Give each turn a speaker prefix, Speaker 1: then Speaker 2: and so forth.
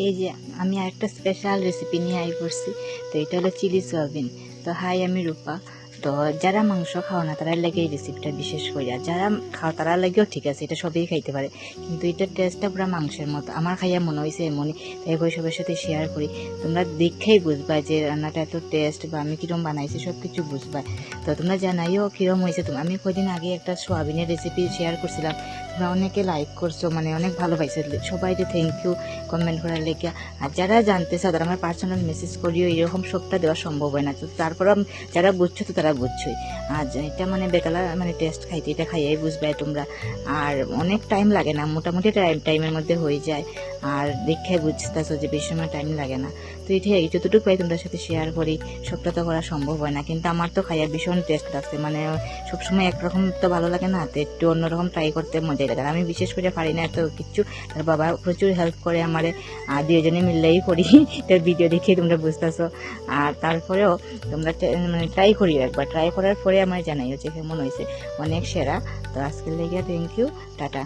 Speaker 1: এই যে আমি আরেকটা স্পেশাল রেসিপি নিয়ে আই করছি। তো এটা হলো চিলি সয়াবিন। তো হাই, আমি রূপা। তো যারা মাংস খাও না তারা লাগে এই রেসিপিটা বিশেষ করে, আর যারা খাও তারা লাগেও ঠিক আছে, এটা সবই খাইতে পারে, কিন্তু এটার টেস্টটা পুরো মাংসের মতো আমার খাইয়া মনে হয়েছে এমনই, তাই করে সবার সাথে শেয়ার করি। তোমরা দেখেই বুঝবা যে রান্নাটা এত টেস্ট, বা আমি কীরকম বানাইছি সব কিছু বুঝবা। তো তোমরা জানাইও কীরকম হয়েছে। আমি কদিন আগে একটা সোয়াবিনের রেসিপি শেয়ার করছিলাম, তোমরা অনেকে লাইক করছো, মানে অনেক ভালো পাইছে, সবাইকে থ্যাংক ইউ কমেন্ট করার লেগে। আর যারা জানতে চাও তারা আমার পার্সোনাল মেসেজ করিও, এরকম সবটা দেওয়া সম্ভব হয় না। তো তারপর যারা বুঝছো তো তারা বুঝছোই। আর এটা মানে বেকালা মানে টেস্ট খাইতে, এটা খাইয়াই বুঝবে তোমরা। আর অনেক টাইম লাগে না, মোটামুটি টাইমের মধ্যে হয়ে যায়। আর দেখে বুঝতেছো যে বেশি সময় টাইম লাগে না। তো এই যতটুকু পাই তোমাদের সাথে শেয়ার করি, সবটা তো করা সম্ভব হয় না, কিন্তু আমার তো খাইয়া ভীষণ টেস্ট লাগছে। মানে সবসময় একরকম তো ভালো লাগে না, তো একটু অন্যরকম ট্রাই করতে মজাই লাগে। আমি বিশেষ করে পারি না এত কিছু, তার বাবা প্রচুর হেল্প করে আমার, আর দুজনে মিললেই করি। তার ভিডিও দেখে তোমরা বুঝতেছো। আর তারপরেও তোমরা মানে ট্রাই করিও একবার, ট্রাই করার পরে আমার জানাইও যে কেমন হয়েছে। অনেক সেরা। তো আজকের লেগে থ্যাংক ইউ, টাটা।